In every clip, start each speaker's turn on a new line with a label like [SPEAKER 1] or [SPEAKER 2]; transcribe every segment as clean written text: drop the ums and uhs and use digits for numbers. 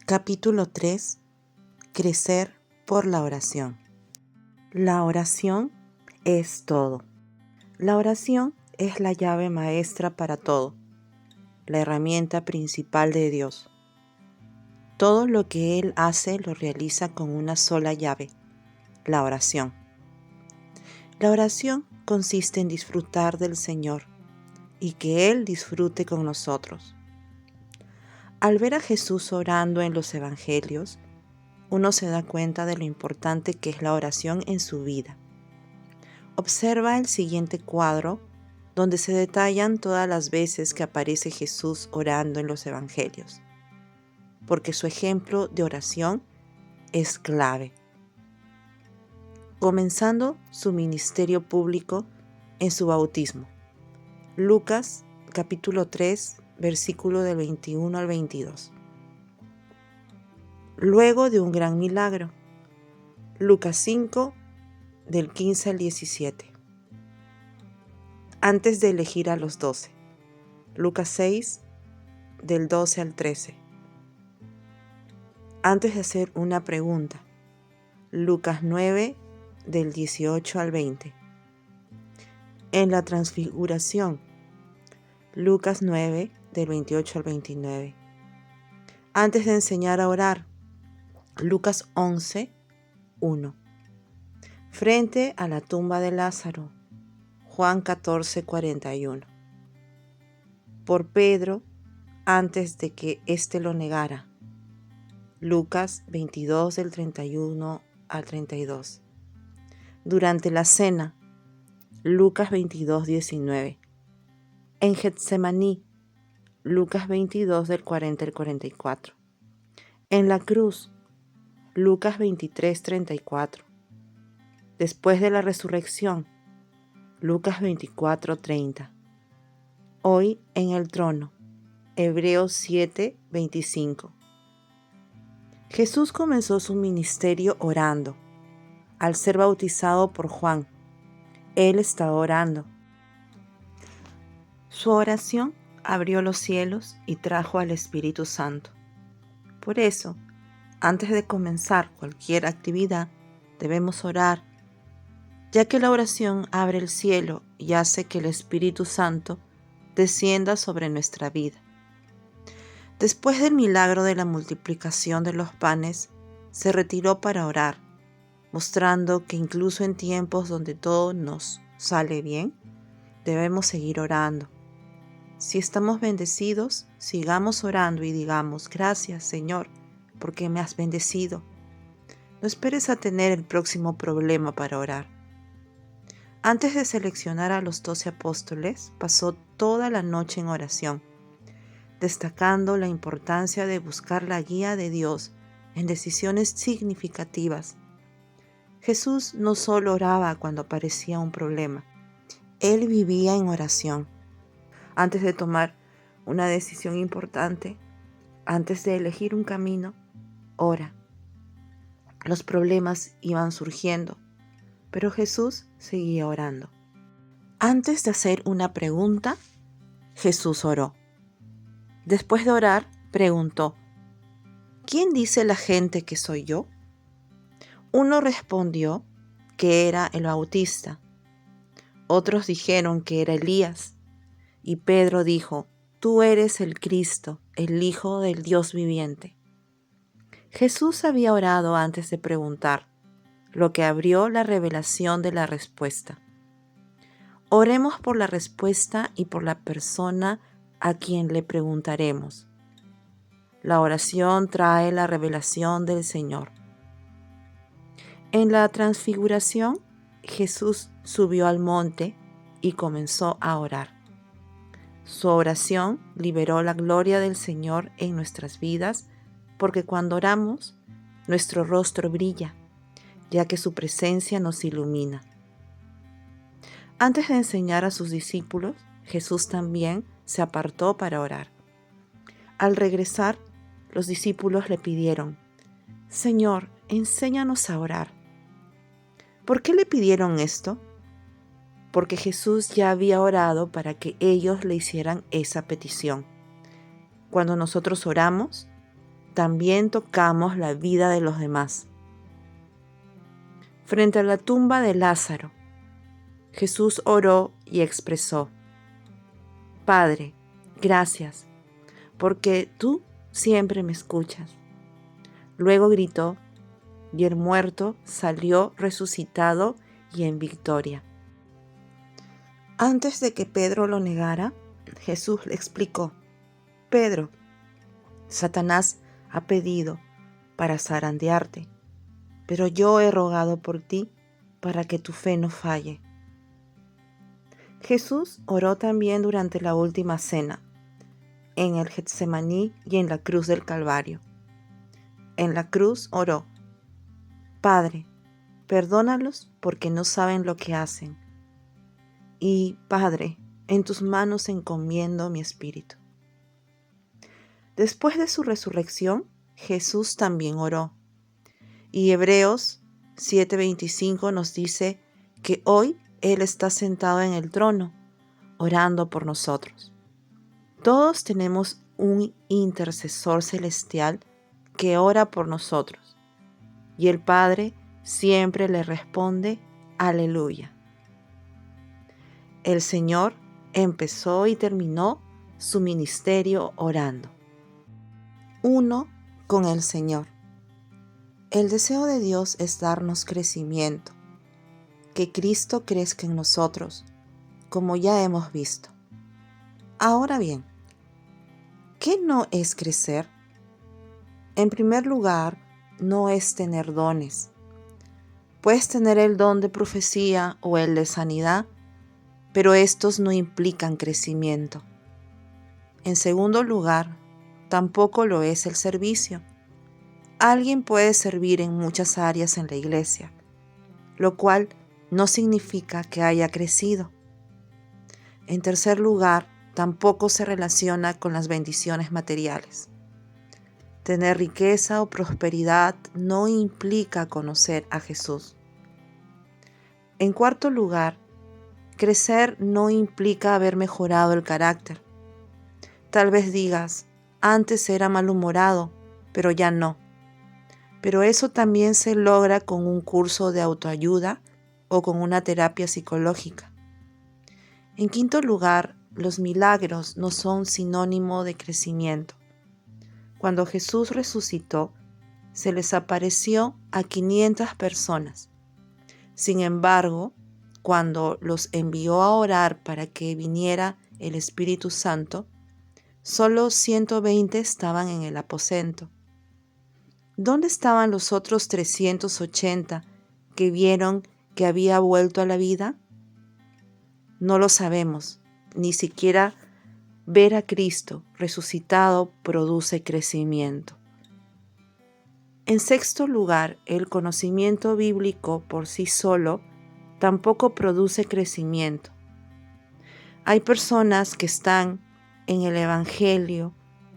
[SPEAKER 1] Capítulo 3. Crecer por la oración. La oración es todo. La oración es la llave maestra para todo, la herramienta principal de Dios. Todo lo que Él hace lo realiza con una sola llave, la oración. La oración consiste en disfrutar del Señor y que Él disfrute con nosotros. Al ver a Jesús orando en los evangelios, uno se da cuenta de lo importante que es la oración en su vida. Observa el siguiente cuadro donde se detallan todas las veces que aparece Jesús orando en los evangelios, porque su ejemplo de oración es clave. Comenzando su ministerio público en su bautismo. Lucas capítulo 3, versículo del 21 al 22. Luego de un gran milagro. Lucas 5, del 15 al 17. Antes de elegir a los 12. Lucas 6, del 12 al 13. Antes de hacer una pregunta. Lucas 9, del 18 al 20. En la transfiguración. Lucas 9, del 28 al 29. Antes de enseñar a orar. Lucas 11, 1. Frente a la tumba de Lázaro. Juan 14, 41. Por Pedro, antes de que éste lo negara. Lucas 22, del 31 al 32. Durante la cena. Lucas 22, 19. En Getsemaní. Lucas 22, del 40 al 44. En la cruz. Lucas 23, 34. Después de la resurrección. Lucas 24, 30. Hoy en el trono. Hebreos 7, 25. Jesús comenzó su ministerio orando. Al ser bautizado por Juan, Él estaba orando. Su oración abrió los cielos y trajo al Espíritu Santo. Por eso, antes de comenzar cualquier actividad, debemos orar, ya que la oración abre el cielo y hace que el Espíritu Santo descienda sobre nuestra vida. Después del milagro de la multiplicación de los panes, se retiró para orar, mostrando que incluso en tiempos donde todo nos sale bien, debemos seguir orando. Si estamos bendecidos, sigamos orando y digamos, gracias Señor, porque me has bendecido. No esperes a tener el próximo problema para orar. Antes de seleccionar a los 12 apóstoles, pasó toda la noche en oración, destacando la importancia de buscar la guía de Dios en decisiones significativas. Jesús no solo oraba cuando aparecía un problema, Él vivía en oración. Antes de tomar una decisión importante, antes de elegir un camino, ora. Los problemas iban surgiendo, pero Jesús seguía orando. Antes de hacer una pregunta, Jesús oró. Después de orar, preguntó, ¿quién dice la gente que soy yo? Uno respondió que era el Bautista. Otros dijeron que era Elías. Y Pedro dijo, tú eres el Cristo, el Hijo del Dios viviente. Jesús había orado antes de preguntar, lo que abrió la revelación de la respuesta. Oremos por la respuesta y por la persona a quien le preguntaremos. La oración trae la revelación del Señor. En la transfiguración, Jesús subió al monte y comenzó a orar. Su oración liberó la gloria del Señor en nuestras vidas, porque cuando oramos, nuestro rostro brilla, ya que su presencia nos ilumina. Antes de enseñar a sus discípulos, Jesús también se apartó para orar. Al regresar, los discípulos le pidieron, Señor, enséñanos a orar. ¿Por qué le pidieron esto? Porque Jesús ya había orado para que ellos le hicieran esa petición. Cuando nosotros oramos, también tocamos la vida de los demás. Frente a la tumba de Lázaro, Jesús oró y expresó: Padre, gracias, porque tú siempre me escuchas. Luego gritó, y el muerto salió resucitado y en victoria. Antes de que Pedro lo negara, Jesús le explicó: Pedro, Satanás ha pedido para zarandearte, pero yo he rogado por ti para que tu fe no falle. Jesús oró también durante la última cena, en el Getsemaní y en la cruz del Calvario. En la cruz oró: Padre, perdónalos porque no saben lo que hacen. Y, Padre, en tus manos encomiendo mi espíritu. Después de su resurrección, Jesús también oró. Y Hebreos 7:25 nos dice que hoy Él está sentado en el trono, orando por nosotros. Todos tenemos un intercesor celestial que ora por nosotros. Y el Padre siempre le responde: Aleluya. El Señor empezó y terminó su ministerio orando. Uno con el Señor. El deseo de Dios es darnos crecimiento, que Cristo crezca en nosotros, como ya hemos visto. Ahora bien, ¿qué no es crecer? En primer lugar, no es tener dones. Puedes tener el don de profecía o el de sanidad, pero estos no implican crecimiento. En segundo lugar, tampoco lo es el servicio. Alguien puede servir en muchas áreas en la iglesia, lo cual no significa que haya crecido. En tercer lugar, tampoco se relaciona con las bendiciones materiales. Tener riqueza o prosperidad no implica conocer a Jesús. En cuarto lugar, crecer no implica haber mejorado el carácter. Tal vez digas: antes era malhumorado, pero ya no. Pero eso también se logra con un curso de autoayuda o con una terapia psicológica. En quinto lugar, los milagros no son sinónimo de crecimiento. Cuando Jesús resucitó, se les apareció a 500 personas. Sin embargo, cuando los envió a orar para que viniera el Espíritu Santo, solo 120 estaban en el aposento. ¿Dónde estaban los otros 380 que vieron que había vuelto a la vida? No lo sabemos, ni siquiera ver a Cristo resucitado produce crecimiento. En sexto lugar, el conocimiento bíblico por sí solo tampoco produce crecimiento. Hay personas que están en el Evangelio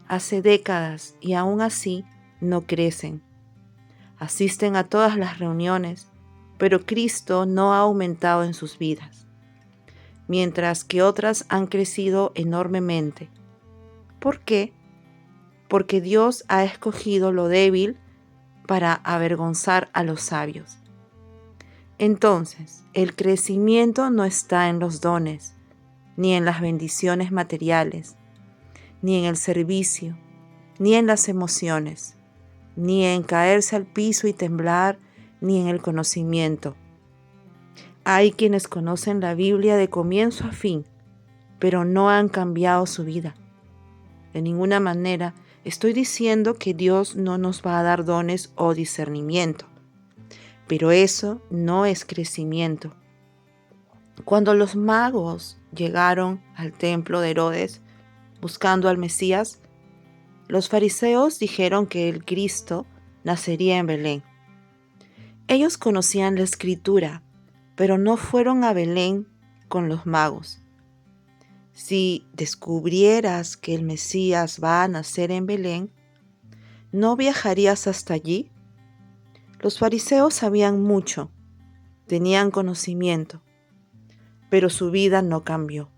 [SPEAKER 1] hace décadas y aún así no crecen. Asisten a todas las reuniones, pero Cristo no ha aumentado en sus vidas, mientras que otras han crecido enormemente. ¿Por qué? Porque Dios ha escogido lo débil para avergonzar a los sabios. Entonces, el crecimiento no está en los dones, ni en las bendiciones materiales, ni en el servicio, ni en las emociones, ni en caerse al piso y temblar, ni en el conocimiento. Hay quienes conocen la Biblia de comienzo a fin, pero no han cambiado su vida. De ninguna manera estoy diciendo que Dios no nos va a dar dones o discernimiento, pero eso no es crecimiento. Cuando los magos llegaron al templo de Herodes buscando al Mesías, los fariseos dijeron que el Cristo nacería en Belén. Ellos conocían la Escritura, pero no fueron a Belén con los magos. Si descubrieras que el Mesías va a nacer en Belén, ¿no viajarías hasta allí? Los fariseos sabían mucho, tenían conocimiento, pero su vida no cambió.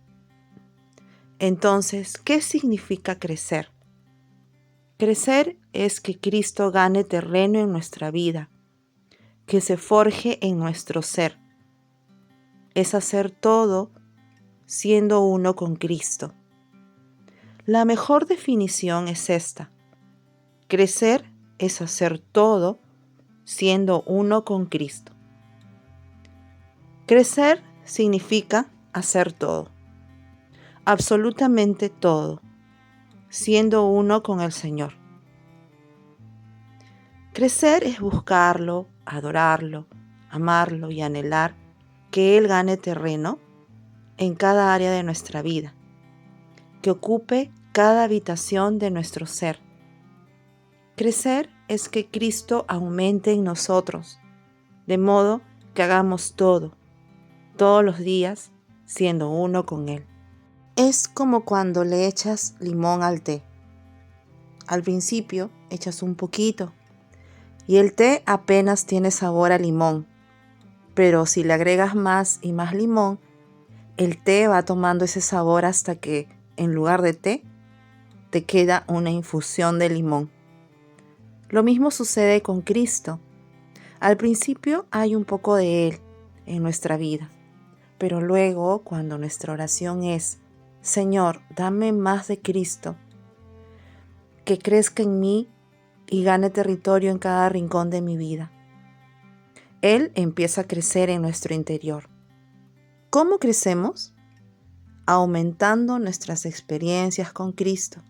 [SPEAKER 1] Entonces, ¿qué significa crecer? Crecer es que Cristo gane terreno en nuestra vida, que se forje en nuestro ser. Es hacer todo siendo uno con Cristo. La mejor definición es esta: crecer es hacer todo siendo uno con Cristo. Crecer significa hacer todo, absolutamente todo, siendo uno con el Señor. Crecer es buscarlo, adorarlo, amarlo y anhelar que Él gane terreno en cada área de nuestra vida, que ocupe cada habitación de nuestro ser. Crecer es que Cristo aumente en nosotros, de modo que hagamos todo, todos los días, siendo uno con Él. Es como cuando le echas limón al té. Al principio echas un poquito y el té apenas tiene sabor a limón, pero si le agregas más y más limón, el té va tomando ese sabor hasta que, en lugar de té, te queda una infusión de limón. Lo mismo sucede con Cristo. Al principio hay un poco de Él en nuestra vida, pero luego, cuando nuestra oración es: Señor, dame más de Cristo, que crezca en mí y gane territorio en cada rincón de mi vida, Él empieza a crecer en nuestro interior. ¿Cómo crecemos? Aumentando nuestras experiencias con Cristo.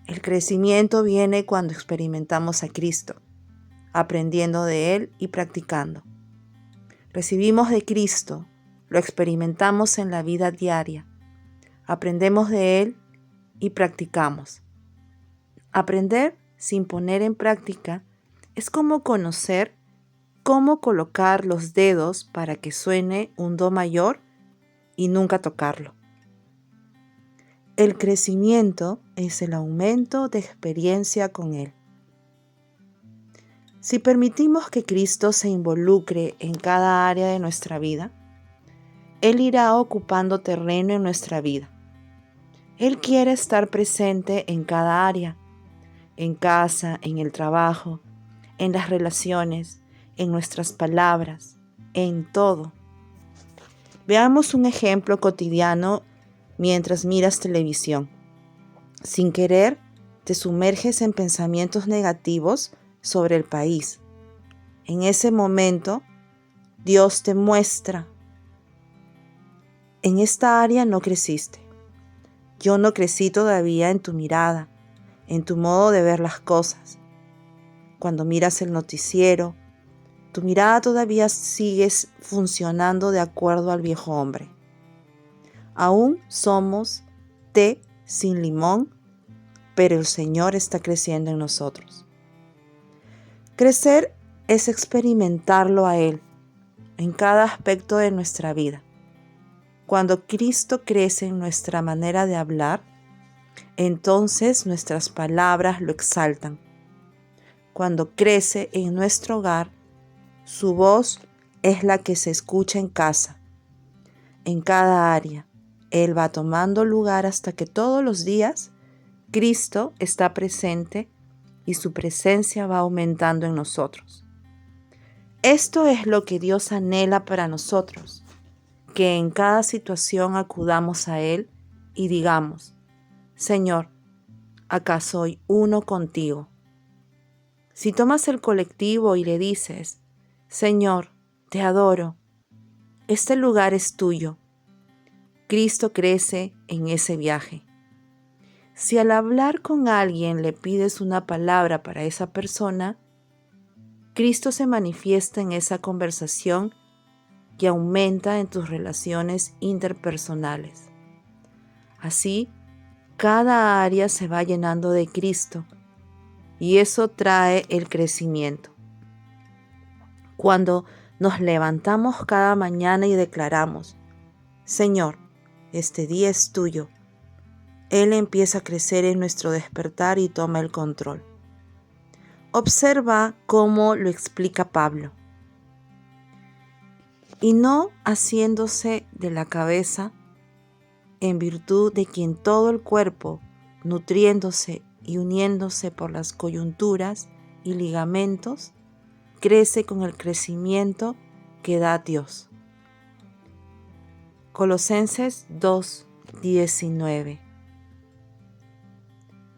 [SPEAKER 1] El crecimiento viene cuando experimentamos a Cristo, aprendiendo de Él y practicando. Recibimos de Cristo, lo experimentamos en la vida diaria, aprendemos de Él y practicamos. Aprender sin poner en práctica es como conocer cómo colocar los dedos para que suene un do mayor y nunca tocarlo. El crecimiento es el aumento de experiencia con Él. Si permitimos que Cristo se involucre en cada área de nuestra vida, Él irá ocupando terreno en nuestra vida. Él quiere estar presente en cada área, en casa, en el trabajo, en las relaciones, en nuestras palabras, en todo. Veamos un ejemplo cotidiano mientras miras televisión. Sin querer, te sumerges en pensamientos negativos sobre el país. En ese momento, Dios te muestra: en esta área no creciste. Yo no crecí todavía en tu mirada, en tu modo de ver las cosas. Cuando miras el noticiero, tu mirada todavía sigue funcionando de acuerdo al viejo hombre. Aún somos té sin limón, pero el Señor está creciendo en nosotros. Crecer es experimentarlo a Él en cada aspecto de nuestra vida. Cuando Cristo crece en nuestra manera de hablar, entonces nuestras palabras lo exaltan. Cuando crece en nuestro hogar, su voz es la que se escucha en casa. En cada área, Él va tomando lugar hasta que todos los días Cristo está presente y su presencia va aumentando en nosotros. Esto es lo que Dios anhela para nosotros, que en cada situación acudamos a Él y digamos: Señor, acá soy uno contigo. Si tomas el colectivo y le dices: Señor, te adoro, este lugar es tuyo, Cristo crece en ese viaje. Si al hablar con alguien le pides una palabra para esa persona, Cristo se manifiesta en esa conversación y aumenta en tus relaciones interpersonales. Así, cada área se va llenando de Cristo y eso trae el crecimiento. Cuando nos levantamos cada mañana y declaramos: Señor, este día es tuyo, Él empieza a crecer en nuestro despertar y toma el control. Observa cómo lo explica Pablo. Y no haciéndose de la cabeza, en virtud de quien todo el cuerpo, nutriéndose y uniéndose por las coyunturas y ligamentos, crece con el crecimiento que da Dios. Colosenses 2:19.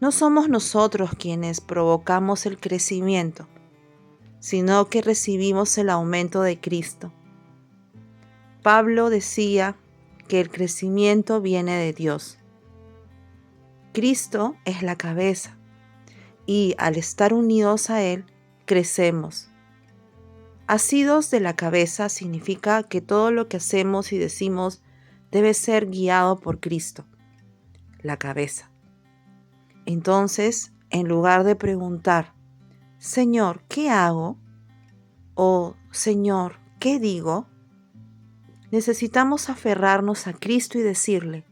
[SPEAKER 1] No somos nosotros quienes provocamos el crecimiento, sino que recibimos el aumento de Cristo. Pablo decía que el crecimiento viene de Dios. Cristo es la cabeza y al estar unidos a Él, crecemos. Asidos de la cabeza significa que todo lo que hacemos y decimos debe ser guiado por Cristo, la cabeza. Entonces, en lugar de preguntar, Señor, ¿qué hago? O Señor, ¿qué digo? Necesitamos aferrarnos a Cristo y decirle,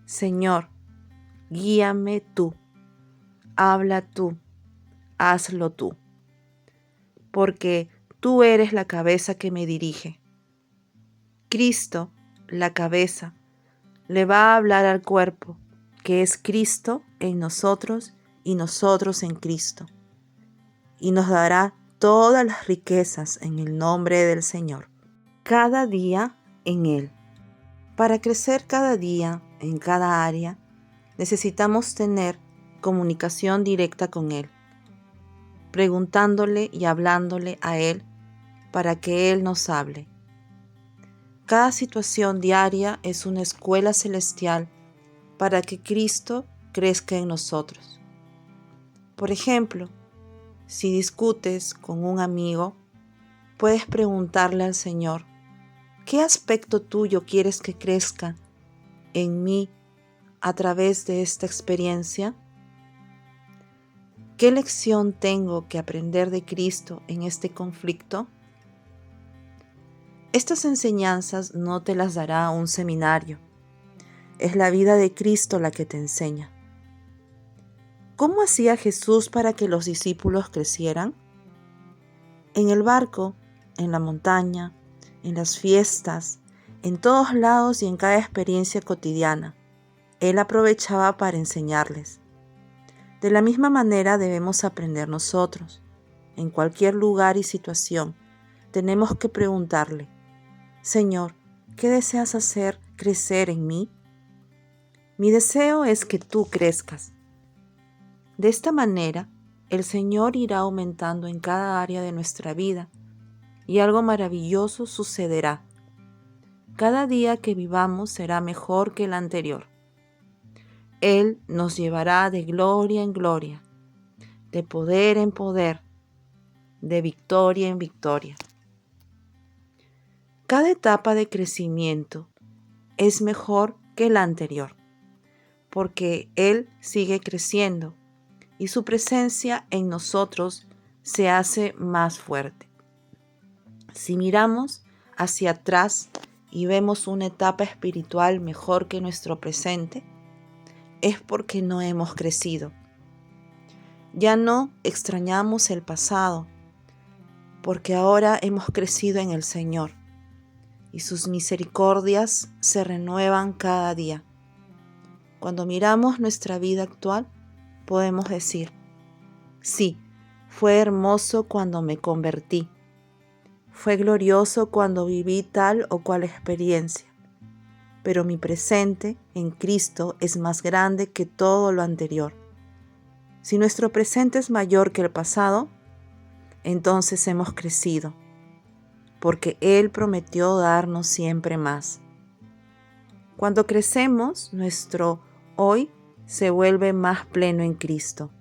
[SPEAKER 1] Señor, guíame tú, habla tú, hazlo tú, porque tú eres la cabeza que me dirige. Cristo, la cabeza, le va a hablar al cuerpo, que es Cristo en nosotros y nosotros en Cristo, y nos dará todas las riquezas en el nombre del Señor, cada día en Él. Para crecer cada día en cada área, necesitamos tener comunicación directa con Él, preguntándole y hablándole a Él para que Él nos hable. Cada situación diaria es una escuela celestial para que Cristo crezca en nosotros. Por ejemplo, si discutes con un amigo, puedes preguntarle al Señor, ¿qué aspecto tuyo quieres que crezca en mí a través de esta experiencia? ¿Qué lección tengo que aprender de Cristo en este conflicto? Estas enseñanzas no te las dará un seminario. Es la vida de Cristo la que te enseña. ¿Cómo hacía Jesús para que los discípulos crecieran? En el barco, en la montaña, en las fiestas, en todos lados y en cada experiencia cotidiana. Él aprovechaba para enseñarles. De la misma manera debemos aprender nosotros. En cualquier lugar y situación, tenemos que preguntarle, Señor, ¿qué deseas hacer crecer en mí? Mi deseo es que tú crezcas. De esta manera, el Señor irá aumentando en cada área de nuestra vida y algo maravilloso sucederá. Cada día que vivamos será mejor que el anterior. Él nos llevará de gloria en gloria, de poder en poder, de victoria en victoria. Cada etapa de crecimiento es mejor que la anterior, porque Él sigue creciendo y su presencia en nosotros se hace más fuerte. Si miramos hacia atrás y vemos una etapa espiritual mejor que nuestro presente, es porque no hemos crecido. Ya no extrañamos el pasado, porque ahora hemos crecido en el Señor y sus misericordias se renuevan cada día. Cuando miramos nuestra vida actual, podemos decir, sí, fue hermoso cuando me convertí, fue glorioso cuando viví tal o cual experiencia, pero mi presente en Cristo es más grande que todo lo anterior. Si nuestro presente es mayor que el pasado, entonces hemos crecido, porque Él prometió darnos siempre más. Cuando crecemos, nuestro hoy se vuelve más pleno en Cristo.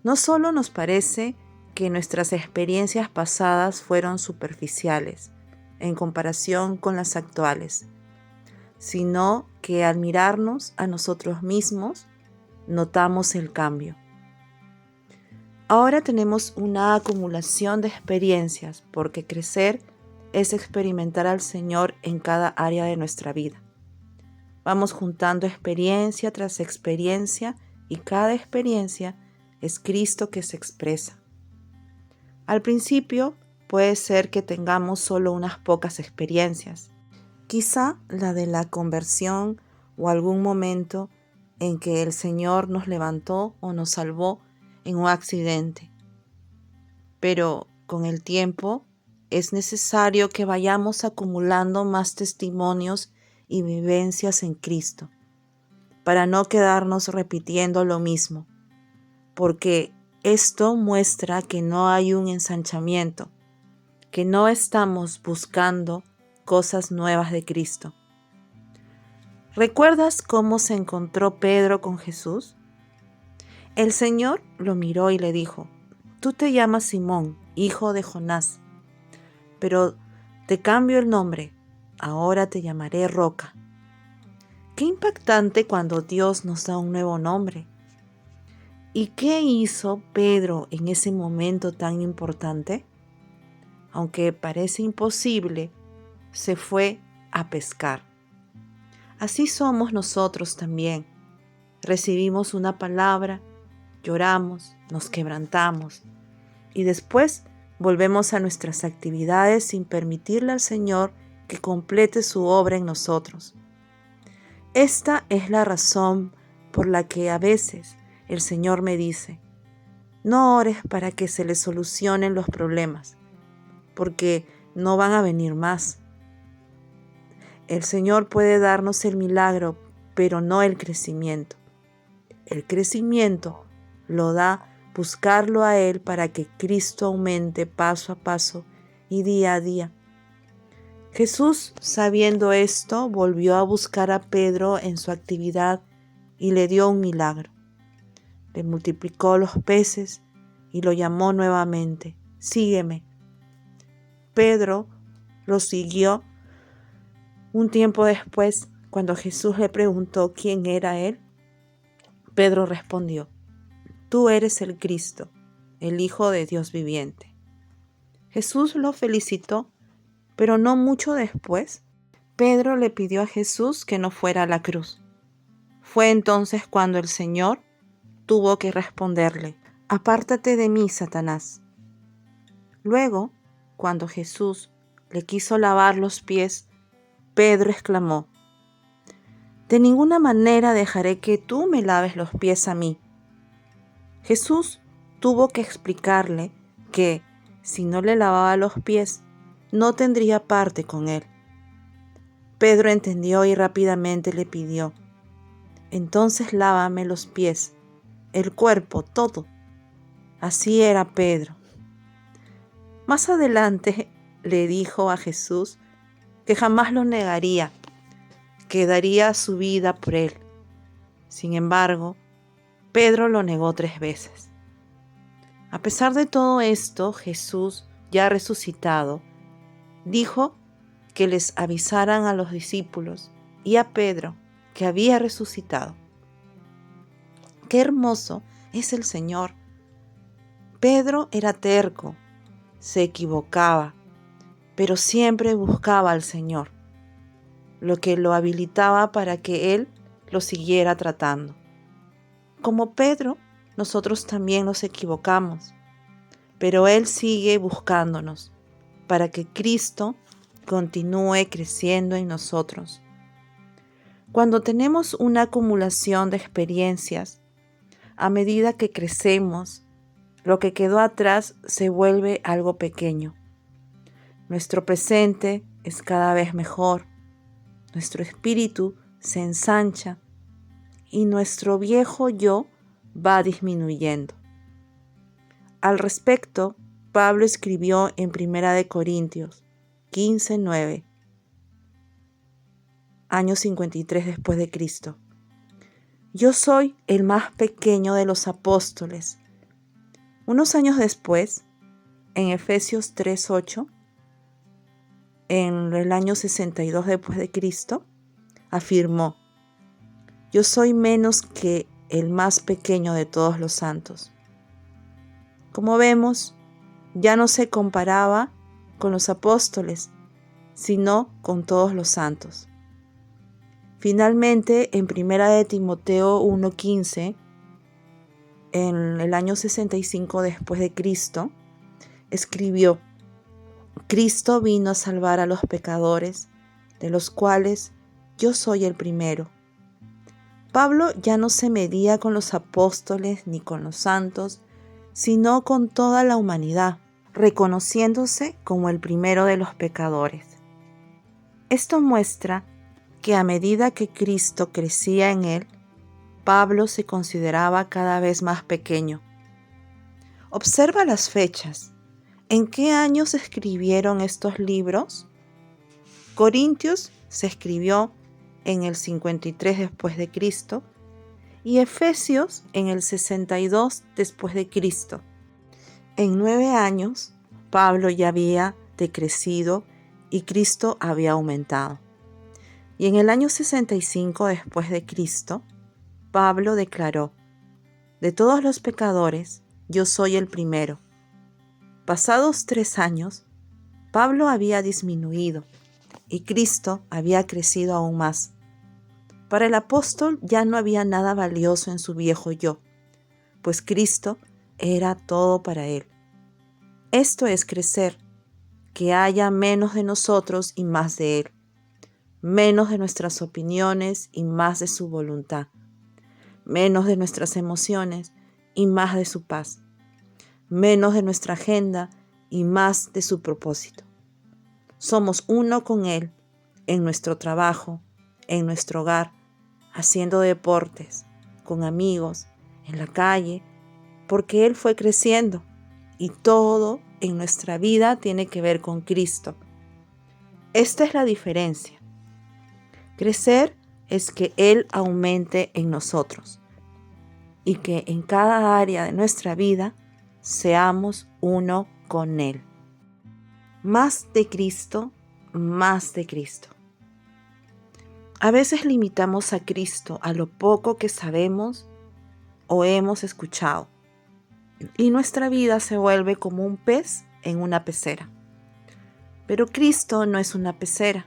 [SPEAKER 1] No solo nos parece que nuestras experiencias pasadas fueron superficiales en comparación con las actuales, sino que al mirarnos a nosotros mismos, notamos el cambio. Ahora tenemos una acumulación de experiencias, porque crecer es experimentar al Señor en cada área de nuestra vida. Vamos juntando experiencia tras experiencia y cada experiencia es Cristo que se expresa. Al principio puede ser que tengamos solo unas pocas experiencias, quizá la de la conversión o algún momento en que el Señor nos levantó o nos salvó en un accidente. Pero con el tiempo es necesario que vayamos acumulando más testimonios y vivencias en Cristo, para no quedarnos repitiendo lo mismo, porque esto muestra que no hay un ensanchamiento, que no estamos buscando cosas nuevas de Cristo. ¿Recuerdas cómo se encontró Pedro con Jesús? El Señor lo miró y le dijo: Tú te llamas Simón, hijo de Jonás, pero te cambio el nombre, ahora te llamaré Roca. Qué impactante cuando Dios nos da un nuevo nombre. ¿Y qué hizo Pedro en ese momento tan importante? Aunque parece imposible, se fue a pescar. Así somos nosotros también. Recibimos una palabra, lloramos, nos quebrantamos y después volvemos a nuestras actividades sin permitirle al Señor que complete su obra en nosotros. Esta es la razón por la que a veces el Señor me dice: no ores para que se le solucionen los problemas, porque no van a venir más. El Señor puede darnos el milagro, pero no el crecimiento. El crecimiento lo da buscarlo a Él para que Cristo aumente paso a paso y día a día. Jesús, sabiendo esto, volvió a buscar a Pedro en su actividad y le dio un milagro. Le multiplicó los peces y lo llamó nuevamente: sígueme. Pedro lo siguió. Un tiempo después, cuando Jesús le preguntó quién era él, Pedro respondió: Tú eres el Cristo, el Hijo de Dios viviente. Jesús lo felicitó, pero no mucho después, Pedro le pidió a Jesús que no fuera a la cruz. Fue entonces cuando el Señor tuvo que responderle: Apártate de mí, Satanás. Luego, cuando Jesús le quiso lavar los pies, Pedro exclamó: De ninguna manera dejaré que tú me laves los pies a mí. Jesús tuvo que explicarle que, si no le lavaba los pies, no tendría parte con él. Pedro entendió y rápidamente le pidió: Entonces lávame los pies, el cuerpo, todo. Así era Pedro. Más adelante le dijo a Jesús que jamás lo negaría, que daría su vida por él. Sin embargo, Pedro lo negó 3 veces. A pesar de todo esto, Jesús, ya resucitado, dijo que les avisaran a los discípulos y a Pedro que había resucitado. ¡Qué hermoso es el Señor! Pedro era terco, se equivocaba, pero siempre buscaba al Señor, lo que lo habilitaba para que Él lo siguiera tratando. Como Pedro, nosotros también nos equivocamos, pero Él sigue buscándonos para que Cristo continúe creciendo en nosotros. Cuando tenemos una acumulación de experiencias, a medida que crecemos, lo que quedó atrás se vuelve algo pequeño. Nuestro presente es cada vez mejor, nuestro espíritu se ensancha y nuestro viejo yo va disminuyendo. Al respecto, Pablo escribió en 1 Corintios 15:9, año 53 después de Cristo: Yo soy el más pequeño de los apóstoles. Unos años después, en Efesios 3:8, en el año 62 después de Cristo, afirmó: Yo soy menos que el más pequeño de todos los santos. Como vemos, ya no se comparaba con los apóstoles, sino con todos los santos. Finalmente, en 1 Timoteo 1:15, en el año 65 después de Cristo, escribió: Cristo vino a salvar a los pecadores, de los cuales yo soy el primero. Pablo ya no se medía con los apóstoles ni con los santos, sino con toda la humanidad, reconociéndose como el primero de los pecadores. Esto muestra que a medida que Cristo crecía en él, Pablo se consideraba cada vez más pequeño. Observa las fechas. ¿En qué años se escribieron estos libros? Corintios se escribió en el 53 después de Cristo y Efesios en el 62 después de Cristo. En 9 años, Pablo ya había decrecido y Cristo había aumentado. Y en el año 65 después de Cristo, Pablo declaró: de todos los pecadores, yo soy el primero. Pasados 3 años, Pablo había disminuido y Cristo había crecido aún más. Para el apóstol ya no había nada valioso en su viejo yo, pues Cristo era todo para él. Esto es crecer, que haya menos de nosotros y más de él, menos de nuestras opiniones y más de su voluntad, menos de nuestras emociones y más de su paz, menos de nuestra agenda y más de su propósito. Somos uno con él en nuestro trabajo, en nuestro hogar, haciendo deportes, con amigos, en la calle, porque él fue creciendo y todo en nuestra vida tiene que ver con Cristo. Esta es la diferencia. Crecer es que Él aumente en nosotros y que en cada área de nuestra vida seamos uno con Él. Más de Cristo, más de Cristo. A veces limitamos a Cristo a lo poco que sabemos o hemos escuchado, y nuestra vida se vuelve como un pez en una pecera. Pero Cristo no es una pecera.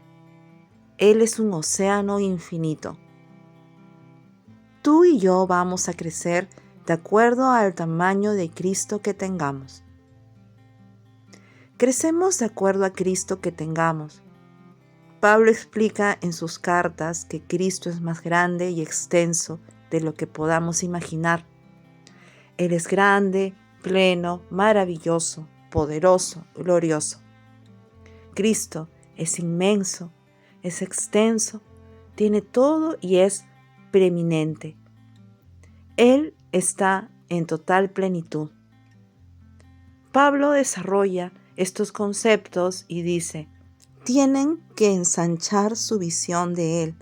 [SPEAKER 1] Él es un océano infinito. Tú y yo vamos a crecer de acuerdo al tamaño de Cristo que tengamos. Crecemos de acuerdo a Cristo que tengamos. Pablo explica en sus cartas que Cristo es más grande y extenso de lo que podamos imaginar. Él es grande, pleno, maravilloso, poderoso, glorioso. Cristo es inmenso, es extenso, tiene todo y es preeminente. Él está en total plenitud. Pablo desarrolla estos conceptos y dice: tienen que ensanchar su visión de Él.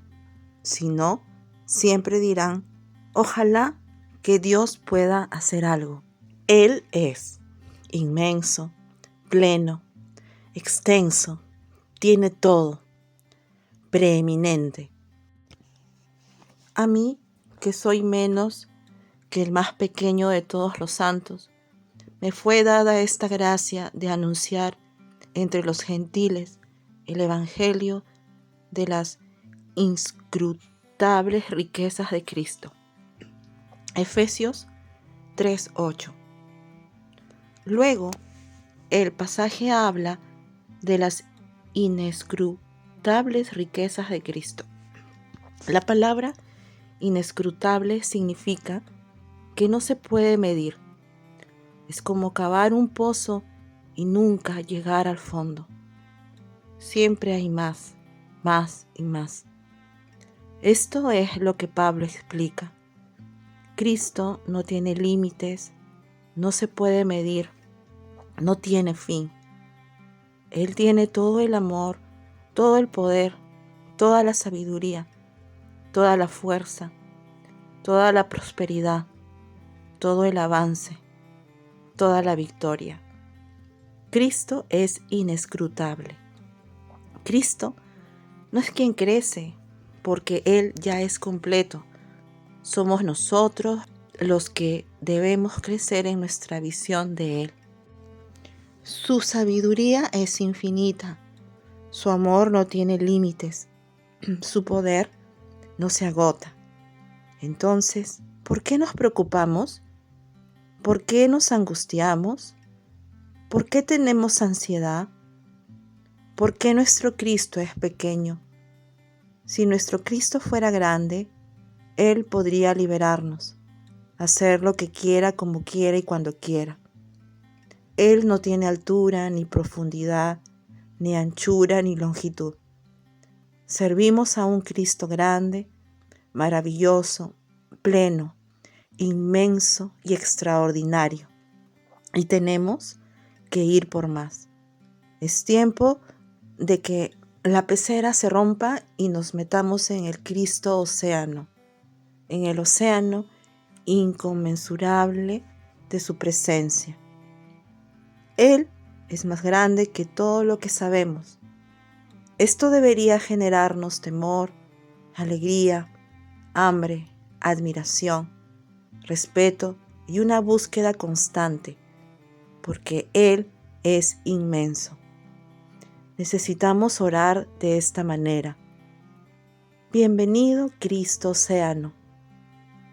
[SPEAKER 1] Si no, siempre dirán: ojalá que Dios pueda hacer algo. Él es inmenso, pleno, extenso, tiene todo, preeminente. A mí, que soy menos que el más pequeño de todos los santos, me fue dada esta gracia de anunciar entre los gentiles el evangelio de las inscrutables riquezas de Cristo. Efesios 3:8. Luego, el pasaje habla de las inescrutables riquezas de Cristo. La palabra inescrutable significa que no se puede medir. Es como cavar un pozo y nunca llegar al fondo. Siempre hay más, más y más. Esto es lo que Pablo explica. Cristo no tiene límites, no se puede medir, no tiene fin. Él tiene todo el amor, todo el poder, toda la sabiduría, toda la fuerza, toda la prosperidad, todo el avance, toda la victoria. Cristo es inescrutable. Cristo no es quien crece, porque Él ya es completo. Somos nosotros los que debemos crecer en nuestra visión de Él. Su sabiduría es infinita. Su amor no tiene límites. Su poder no se agota. Entonces, ¿por qué nos preocupamos? ¿Por qué nos angustiamos? ¿Por qué tenemos ansiedad? ¿Por qué nuestro Cristo es pequeño? Si nuestro Cristo fuera grande, Él podría liberarnos, hacer lo que quiera, como quiera y cuando quiera. Él no tiene altura, ni profundidad, ni anchura, ni longitud. Servimos a un Cristo grande, maravilloso, pleno, inmenso y extraordinario. Y tenemos que ir por más. Es tiempo de que la pecera se rompa y nos metamos en el Cristo océano, en el océano inconmensurable de su presencia. Él es más grande que todo lo que sabemos. Esto debería generarnos temor, alegría, hambre, admiración, respeto y una búsqueda constante, porque Él es inmenso. Necesitamos orar de esta manera. Bienvenido, Cristo océano.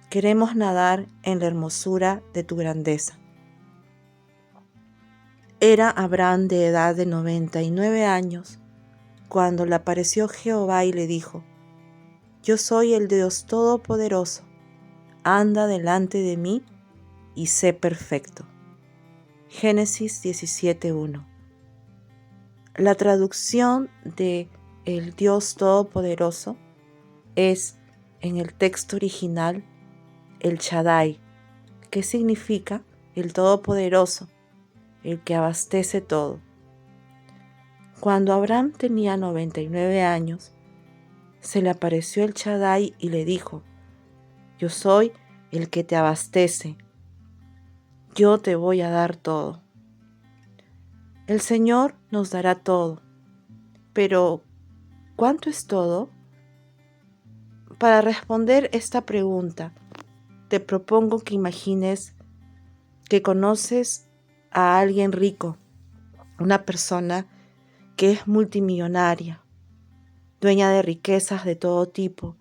[SPEAKER 1] Queremos nadar en la hermosura de tu grandeza. Era Abraham de edad de 99 años cuando le apareció Jehová y le dijo: Yo soy el Dios Todopoderoso, anda delante de mí y sé perfecto. Génesis 17:1. La traducción de el Dios Todopoderoso es, en el texto original, el Shaddai, que significa el Todopoderoso, el que abastece todo. Cuando Abraham tenía 99 años, se le apareció el Shaddai y le dijo: Yo soy el que te abastece, yo te voy a dar todo. El Señor nos dará todo, pero ¿cuánto es todo? Para responder esta pregunta, te propongo que imagines que conoces a alguien rico, una persona que es multimillonaria, dueña de riquezas de todo tipo,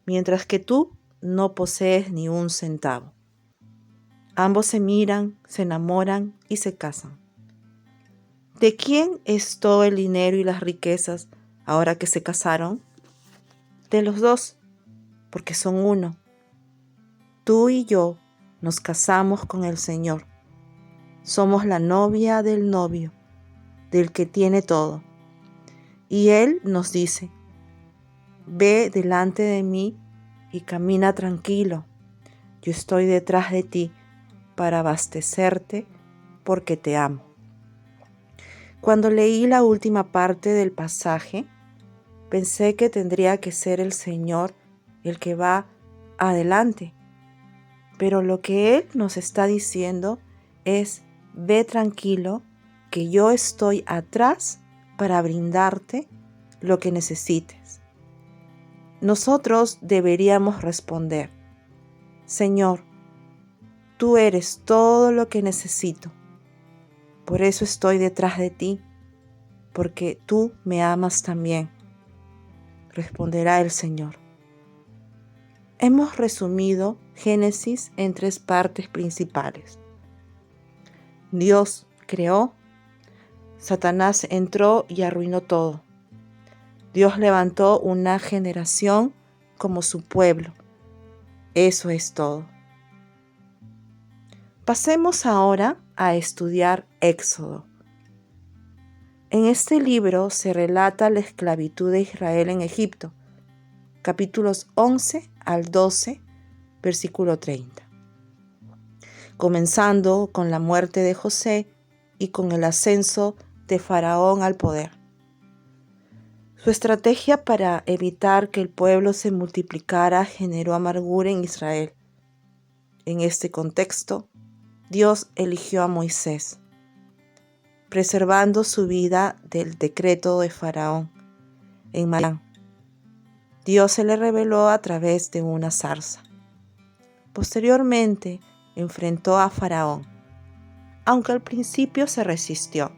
[SPEAKER 1] mientras que tú no posees ni un centavo. Ambos se miran, se enamoran y se casan. ¿De quién es todo el dinero y las riquezas ahora que se casaron? De los dos, porque son uno. Tú y yo nos casamos con el Señor. Somos la novia del novio, del que tiene todo. Y Él nos dice: Ve delante de mí y camina tranquilo. Yo estoy detrás de ti para abastecerte porque te amo. Cuando leí la última parte del pasaje, pensé que tendría que ser el Señor el que va adelante. Pero lo que Él nos está diciendo es: ve tranquilo, que yo estoy atrás para brindarte lo que necesites. Nosotros deberíamos responder: Señor, tú eres todo lo que necesito. Por eso estoy detrás de ti, porque tú me amas también. Responderá el Señor. Hemos resumido Génesis en 3 partes principales. Dios creó, Satanás entró y arruinó todo. Dios levantó una generación como su pueblo. Eso es todo. Pasemos ahora a estudiar Éxodo. En este libro se relata la esclavitud de Israel en Egipto, capítulos 11 al 12, versículo 30. Comenzando con la muerte de José y con el ascenso de Faraón al poder. Su estrategia para evitar que el pueblo se multiplicara generó amargura en Israel. En este contexto, Dios eligió a Moisés, preservando su vida del decreto de Faraón. En Madián, Dios se le reveló a través de una zarza. Posteriormente, enfrentó a Faraón, aunque al principio se resistió.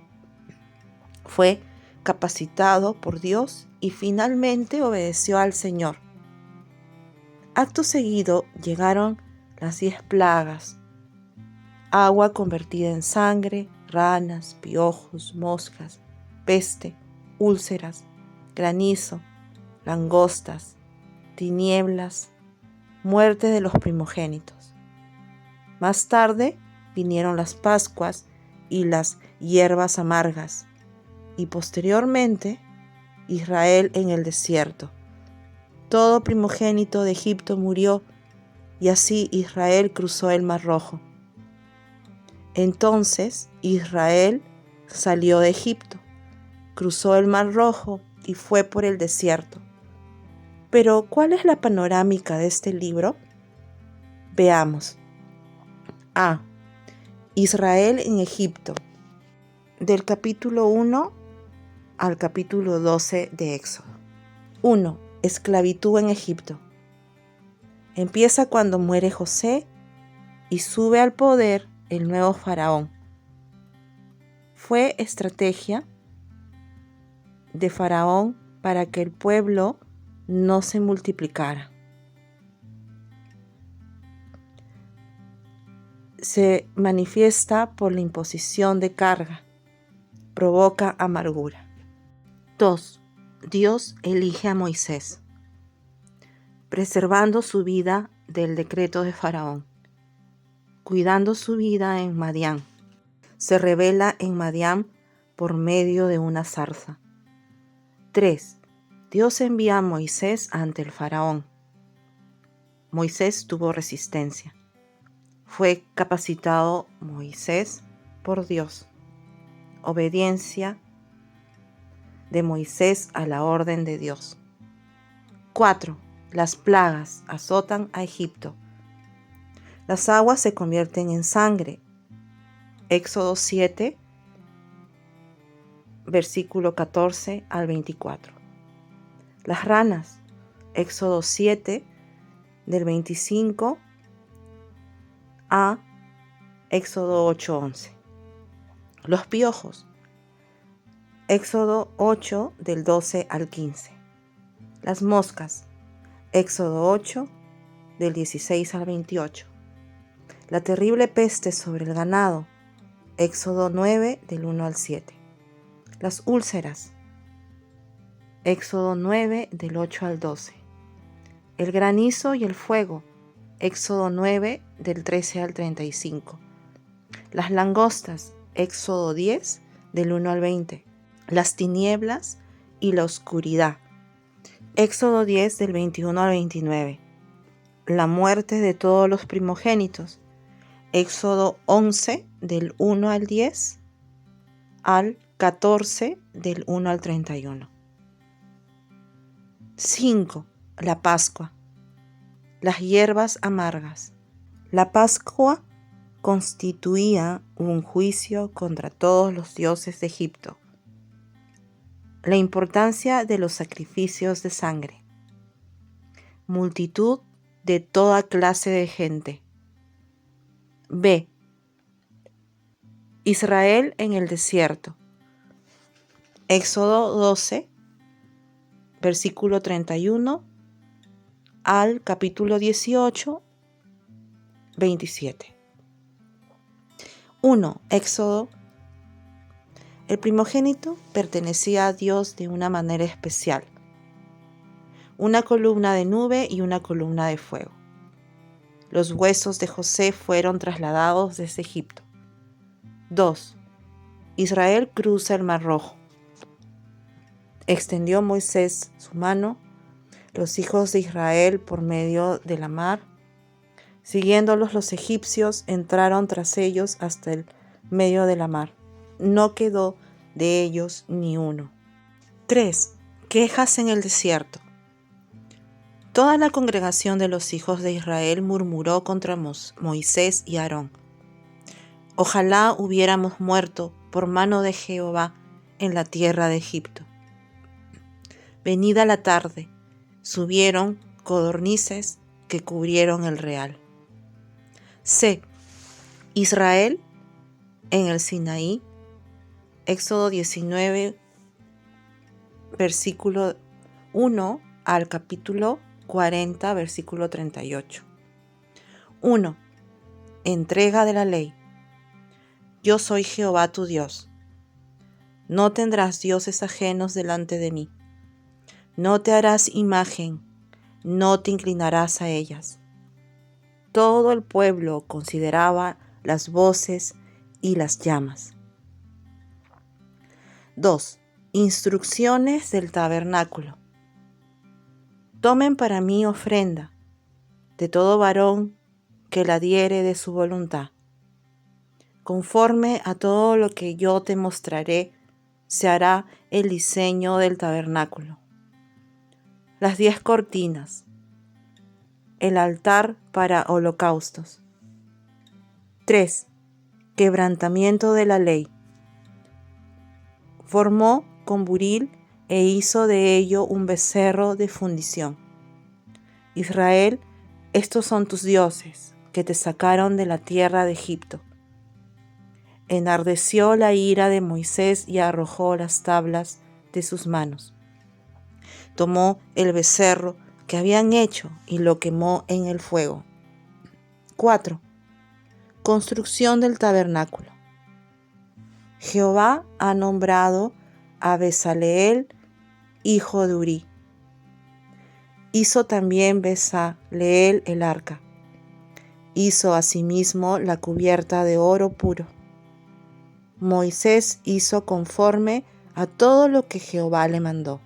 [SPEAKER 1] Fue capacitado por Dios y finalmente obedeció al Señor. Acto seguido llegaron las 10 plagas: agua convertida en sangre, ranas, piojos, moscas, peste, úlceras, granizo, langostas, tinieblas, muerte de los primogénitos. Más tarde vinieron las Pascuas y las hierbas amargas, y posteriormente Israel en el desierto. Todo primogénito de Egipto murió, y así Israel cruzó el Mar Rojo. Entonces Israel salió de Egipto, cruzó el Mar Rojo y fue por el desierto. Pero, ¿cuál es la panorámica de este libro? Veamos. A. Israel en Egipto, del capítulo 1 al capítulo 12 de Éxodo. 1. Esclavitud en Egipto. Empieza cuando muere José y sube al poder el nuevo faraón. Fue estrategia de faraón para que el pueblo no se multiplicara. Se manifiesta por la imposición de carga, provoca amargura. 2. Dios elige a Moisés, preservando su vida del decreto de Faraón, cuidando su vida en Madián. Se revela en Madián por medio de una zarza. 3. Dios envía a Moisés ante el Faraón. Moisés tuvo resistencia. Fue capacitado Moisés por Dios. Obediencia de Moisés a la orden de Dios. 4. Las plagas azotan a Egipto. Las aguas se convierten en sangre. Éxodo 7, versículo 14 al 24. Las ranas. Éxodo 7, del 25 a Éxodo 8:11. Los piojos. Éxodo 8, del 12 al 15. Las moscas. Éxodo 8, del 16 al 28. La terrible peste sobre el ganado. Éxodo 9, del 1 al 7. Las úlceras. Éxodo 9, del 8 al 12. El granizo y el fuego. Éxodo 9, del 13 al 35. Las langostas. Éxodo 10, del 1 al 20. Las tinieblas y la oscuridad. Éxodo 10, del 21 al 29. La muerte de todos los primogénitos. Éxodo 11, del 1 al 10 al 14, del 1 al 31. 5. La Pascua. Las hierbas amargas. La Pascua constituía un juicio contra todos los dioses de Egipto. La importancia de los sacrificios de sangre. Multitud de toda clase de gente. B. Israel en el desierto. Éxodo 12, versículo 31 al capítulo 18, 27. 1. Éxodo. El primogénito pertenecía a Dios de una manera especial. Una columna de nube y una columna de fuego. Los huesos de José fueron trasladados desde Egipto. 2. Israel cruza el Mar Rojo. Extendió Moisés su mano, los hijos de Israel por medio de la mar. Siguiéndolos los egipcios entraron tras ellos hasta el medio de la mar. No quedó de ellos ni uno. 3. Quejas en el desierto. Toda la congregación de los hijos de Israel murmuró contra Moisés y Aarón. Ojalá hubiéramos muerto por mano de Jehová en la tierra de Egipto. Venida la tarde, subieron codornices que cubrieron el real. C. Israel en el Sinaí. Éxodo 19, versículo 1 al capítulo 40, versículo 38. 1. Entrega de la ley. Yo soy Jehová tu Dios. No tendrás dioses ajenos delante de mí. No te harás imagen, no te inclinarás a ellas. Todo el pueblo consideraba las voces y las llamas. 2. Instrucciones del tabernáculo. Tomen para mí ofrenda de todo varón que la diere de su voluntad. Conforme a todo lo que yo te mostraré, se hará el diseño del tabernáculo. Las 10 cortinas. El altar para holocaustos. 3. Quebrantamiento de la ley. Formó con buril e hizo de ello un becerro de fundición. Israel, estos son tus dioses, que te sacaron de la tierra de Egipto. Enardeció la ira de Moisés y arrojó las tablas de sus manos. Tomó el becerro que habían hecho y lo quemó en el fuego. 4. Construcción del tabernáculo. Jehová ha nombrado a Bezaleel, hijo de Uri. Hizo también Bezaleel el arca. Hizo asimismo la cubierta de oro puro. Moisés hizo conforme a todo lo que Jehová le mandó.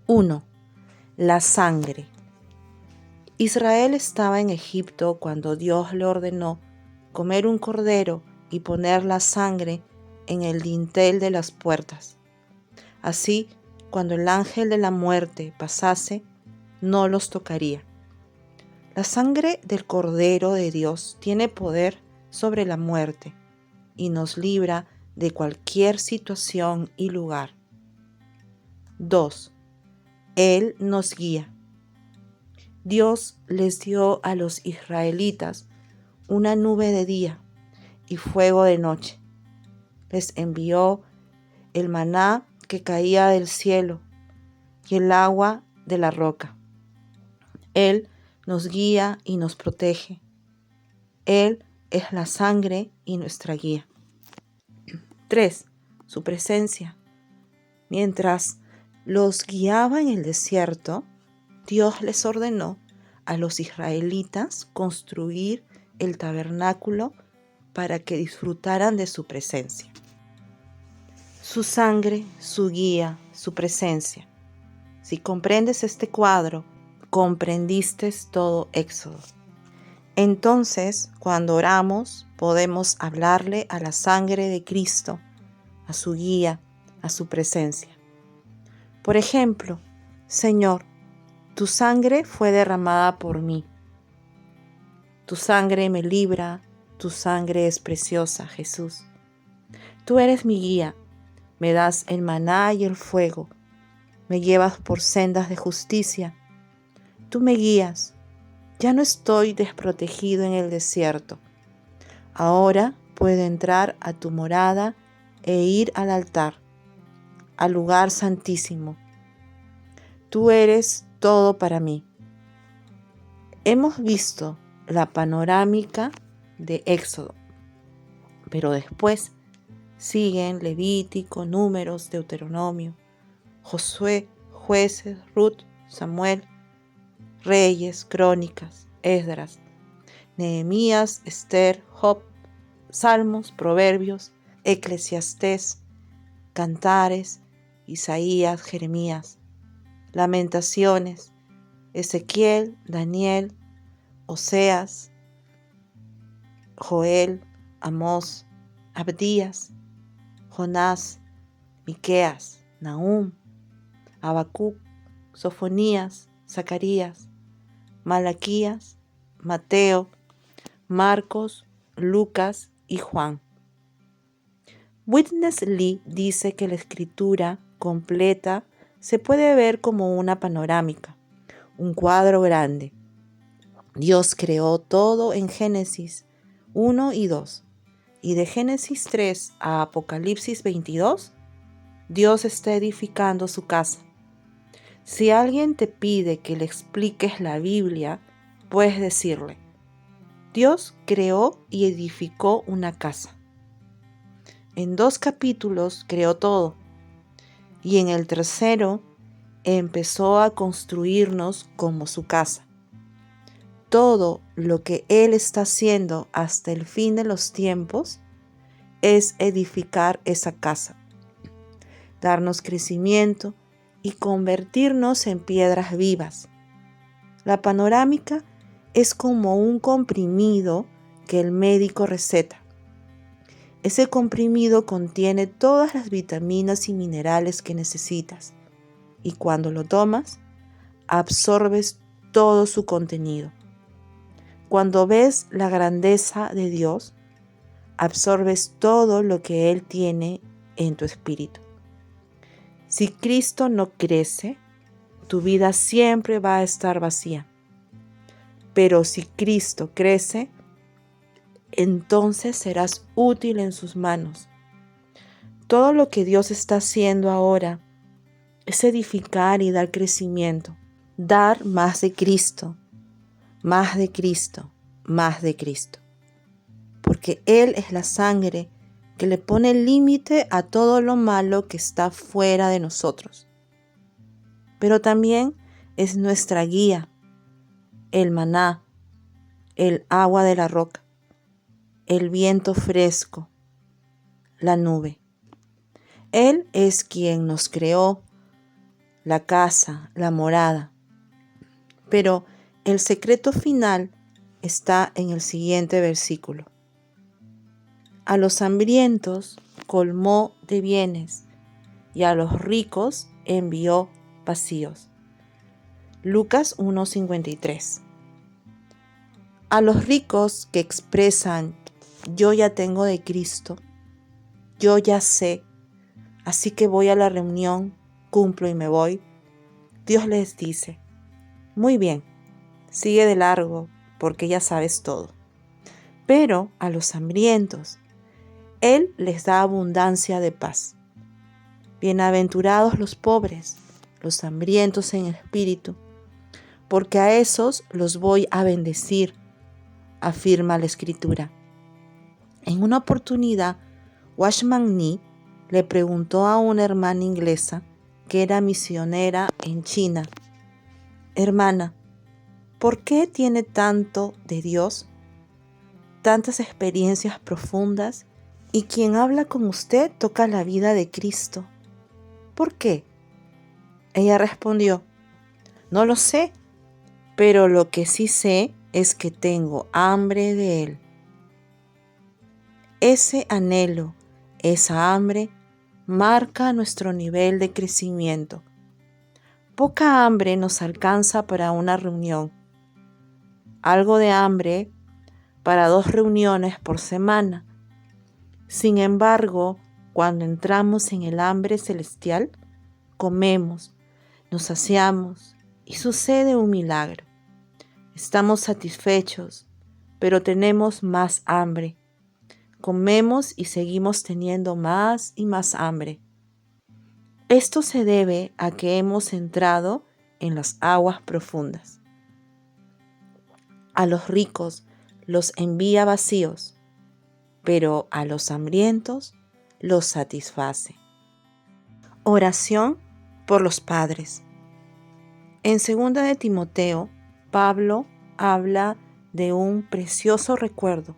[SPEAKER 1] 1. La sangre. Israel estaba en Egipto cuando Dios le ordenó comer un cordero y poner la sangre en el dintel de las puertas. Así, cuando el ángel de la muerte pasase, no los tocaría. La sangre del Cordero de Dios tiene poder sobre la muerte y nos libra de cualquier situación y lugar. 2. Él nos guía. Dios les dio a los israelitas una nube de día y fuego de noche. Les envió el maná que caía del cielo y el agua de la roca. Él nos guía y nos protege. Él es la sangre y nuestra guía. 3. Su presencia. Mientras los guiaba en el desierto, Dios les ordenó a los israelitas construir el tabernáculo para que disfrutaran de su presencia. Su sangre, su guía, su presencia. Si comprendes este cuadro, comprendiste todo Éxodo. Entonces, cuando oramos, podemos hablarle a la sangre de Cristo, a su guía, a su presencia. Por ejemplo, Señor, tu sangre fue derramada por mí. Tu sangre me libra, tu sangre es preciosa, Jesús. Tú eres mi guía, me das el maná y el fuego, me llevas por sendas de justicia. Tú me guías, ya no estoy desprotegido en el desierto. Ahora puedo entrar a tu morada e ir al altar, al lugar santísimo. Tú eres todo para mí. Hemos visto la panorámica de Éxodo, pero después siguen Levítico, Números, Deuteronomio, Josué, Jueces, Ruth, Samuel, Reyes, Crónicas, Esdras, Nehemías, Esther, Job, Salmos, Proverbios, Eclesiastés, Cantares, Isaías, Jeremías, Lamentaciones, Ezequiel, Daniel, Oseas, Joel, Amós, Abdías, Jonás, Miqueas, Nahum, Habacuc, Sofonías, Zacarías, Malaquías, Mateo, Marcos, Lucas y Juan. Witness Lee dice que la escritura completa se puede ver como una panorámica, un cuadro grande. Dios creó todo en Génesis 1 y 2, y de Génesis 3 a Apocalipsis 22, Dios está edificando su casa. Si alguien te pide que le expliques la Biblia, puedes decirle: Dios creó y edificó una casa. En 2 capítulos creó todo, y en el tercero empezó a construirnos como su casa. todo lo que Él está haciendo hasta el fin de los tiempos es edificar esa casa, darnos crecimiento y convertirnos en piedras vivas. La panorámica es como un comprimido que el médico receta. Ese comprimido contiene todas las vitaminas y minerales que necesitas, y cuando lo tomas, absorbes todo su contenido. Cuando ves la grandeza de Dios, absorbes todo lo que Él tiene en tu espíritu. Si Cristo no crece, tu vida siempre va a estar vacía. Pero si Cristo crece, entonces serás útil en sus manos. Todo lo que Dios está haciendo ahora es edificar y dar crecimiento, dar más de Cristo, más de Cristo, más de Cristo. Porque Él es la sangre que le pone límite a todo lo malo que está fuera de nosotros. Pero también es nuestra guía, el maná, el agua de la roca, el viento fresco, la nube. Él es quien nos creó la casa, la morada. Pero el secreto final está en el siguiente versículo. A los hambrientos colmó de bienes y a los ricos envió vacíos. Lucas 1:53. A los ricos que expresan, yo ya tengo de Cristo, yo ya sé, así que voy a la reunión, cumplo y me voy, Dios les dice, muy bien, sigue de largo porque ya sabes todo. Pero a los hambrientos, Él les da abundancia de paz. Bienaventurados los pobres, los hambrientos en espíritu, porque a esos los voy a bendecir, afirma la Escritura. En una oportunidad, Watchman Nee le preguntó a una hermana inglesa que era misionera en China, hermana, ¿por qué tiene tanto de Dios, tantas experiencias profundas y quien habla con usted toca la vida de Cristo? ¿Por qué? Ella respondió, no lo sé, pero lo que sí sé es que tengo hambre de Él. Ese anhelo, esa hambre, marca nuestro nivel de crecimiento. Poca hambre nos alcanza para una reunión. Algo de hambre para 2 reuniones por semana. Sin embargo, cuando entramos en el hambre celestial, comemos, nos saciamos y sucede un milagro. Estamos satisfechos, pero tenemos más hambre. Comemos y seguimos teniendo más y más hambre. Esto se debe a que hemos entrado en las aguas profundas. A los ricos los envía vacíos, pero a los hambrientos los satisface. Oración por los padres. En 2 de Timoteo, Pablo habla de un precioso recuerdo,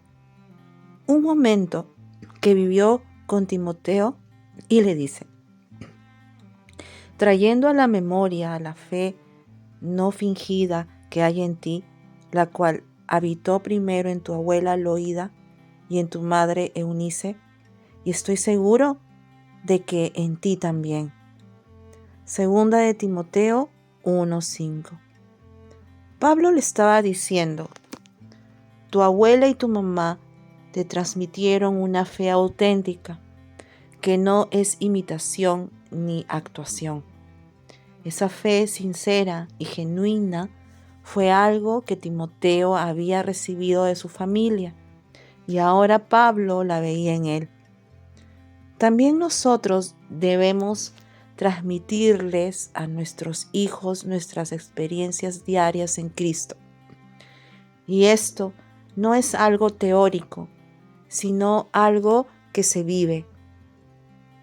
[SPEAKER 1] un momento que vivió con Timoteo y le dice, trayendo a la memoria la fe no fingida que hay en ti, la cual habitó primero en tu abuela Loida y en tu madre Eunice, y estoy seguro de que en ti también. 2 de Timoteo 1:5. Pablo le estaba diciendo, tu abuela y tu mamá te transmitieron una fe auténtica, que no es imitación ni actuación. Esa fe sincera y genuina fue algo que Timoteo había recibido de su familia y ahora Pablo la veía en él. También nosotros debemos transmitirles a nuestros hijos nuestras experiencias diarias en Cristo. Y esto no es algo teórico, sino algo que se vive.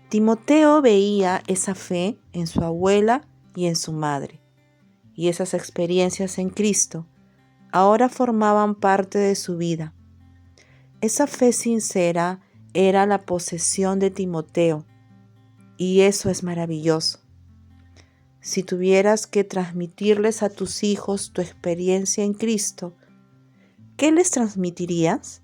[SPEAKER 1] Timoteo veía esa fe en su abuela y en su madre, y esas experiencias en Cristo ahora formaban parte de su vida. Esa fe sincera era la posesión de Timoteo, y eso es maravilloso. Si tuvieras que transmitirles a tus hijos tu experiencia en Cristo, ¿qué les transmitirías?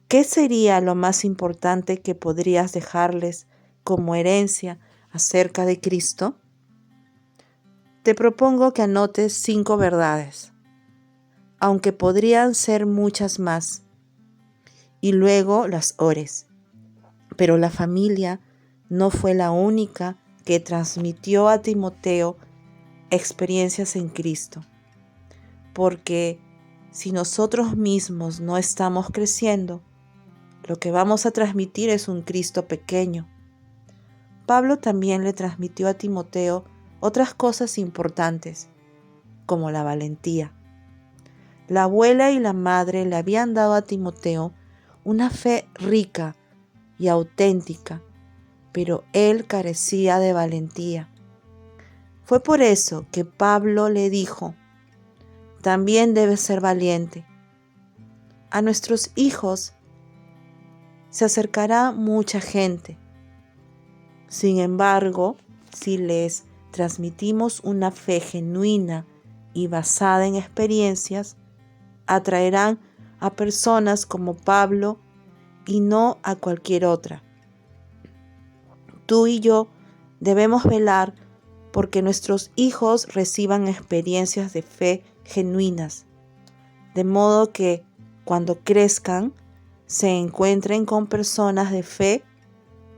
[SPEAKER 1] ¿Qué sería lo más importante que podrías dejarles como herencia acerca de Cristo? Te propongo que anotes 5 verdades, aunque podrían ser muchas más, y luego las ores. Pero la familia no fue la única que transmitió a Timoteo experiencias en Cristo, porque si nosotros mismos no estamos creciendo, lo que vamos a transmitir es un Cristo pequeño. Pablo también le transmitió a Timoteo otras cosas importantes, como la valentía. La abuela y la madre le habían dado a Timoteo una fe rica y auténtica, pero él carecía de valentía. Fue por eso que Pablo le dijo: también debes ser valiente. A nuestros hijos se acercará mucha gente. Sin embargo, si les transmitimos una fe genuina y basada en experiencias, atraerán a personas como Pablo y no a cualquier otra. Tú y yo debemos velar porque nuestros hijos reciban experiencias de fe genuinas, de modo que cuando crezcan se encuentren con personas de fe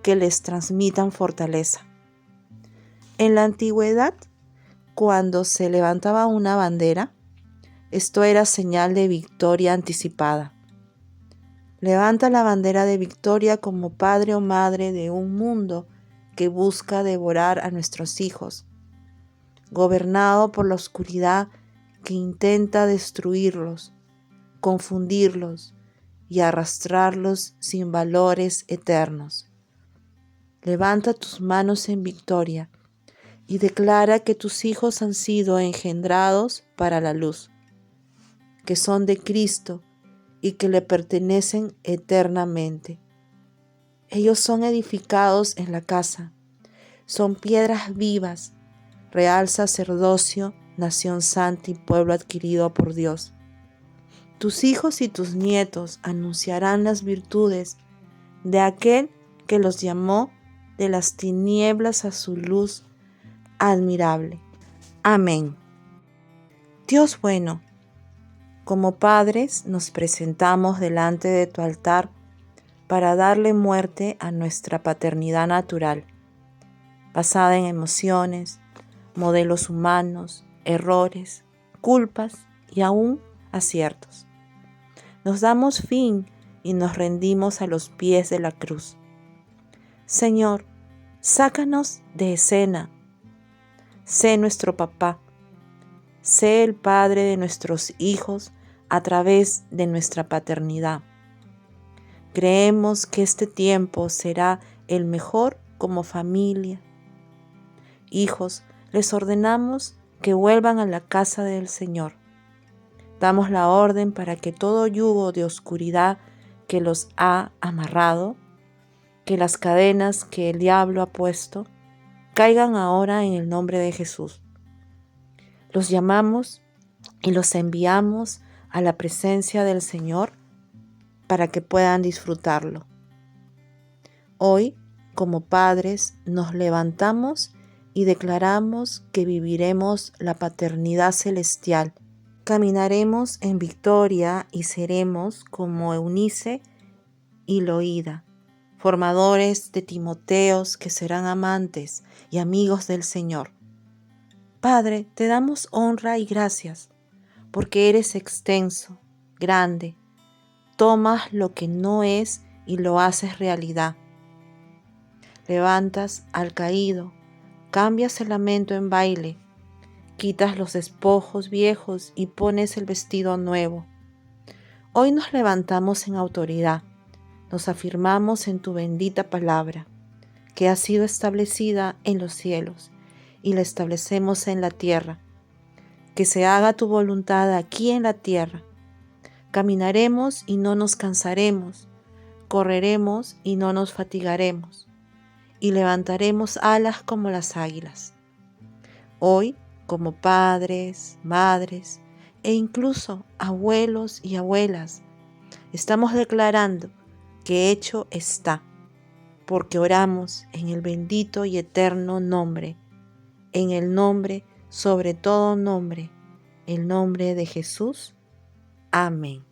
[SPEAKER 1] que les transmitan fortaleza. En la antigüedad, cuando se levantaba una bandera, esto era señal de victoria anticipada. Levanta la bandera de victoria como padre o madre de un mundo que busca devorar a nuestros hijos, gobernado por la oscuridad que intenta destruirlos, confundirlos y arrastrarlos sin valores eternos. Levanta tus manos en victoria y declara que tus hijos han sido engendrados para la luz, que son de Cristo y que le pertenecen eternamente. Ellos son edificados en la casa, son piedras vivas, real sacerdocio, nación santa y pueblo adquirido por Dios. Tus hijos y tus nietos anunciarán las virtudes de aquel que los llamó de las tinieblas a su luz admirable. Amén. Dios bueno, como padres nos presentamos delante de tu altar para darle muerte a nuestra paternidad natural, basada en emociones, modelos humanos, errores, culpas y aún aciertos. Nos damos fin y nos rendimos a los pies de la cruz. Señor, sácanos de escena. Sé nuestro papá. Sé el padre de nuestros hijos a través de nuestra paternidad. Creemos que este tiempo será el mejor como familia. Hijos, les ordenamos que vuelvan a la casa del Señor. Damos la orden para que todo yugo de oscuridad que los ha amarrado, que las cadenas que el diablo ha puesto, caigan ahora en el nombre de Jesús. Los llamamos y los enviamos a la presencia del Señor para que puedan disfrutarlo. Hoy, como padres, nos levantamos y declaramos que viviremos la paternidad celestial. Caminaremos en victoria y seremos como Eunice y Loída, formadores de Timoteos que serán amantes y amigos del Señor. Padre, te damos honra y gracias, porque eres extenso, grande, tomas lo que no es y lo haces realidad. Levantas al caído, cambias el lamento en baile, quitas los despojos viejos y pones el vestido nuevo. Hoy nos levantamos en autoridad, nos afirmamos en tu bendita palabra, que ha sido establecida en los cielos, y la establecemos en la tierra. que se haga tu voluntad aquí en la tierra. Caminaremos y no nos cansaremos, correremos y no nos fatigaremos, y levantaremos alas como las águilas. Hoy, como padres, madres e incluso abuelos y abuelas, estamos declarando que hecho está, porque oramos en el bendito y eterno nombre, en el nombre sobre todo nombre, el nombre de Jesús. Amén.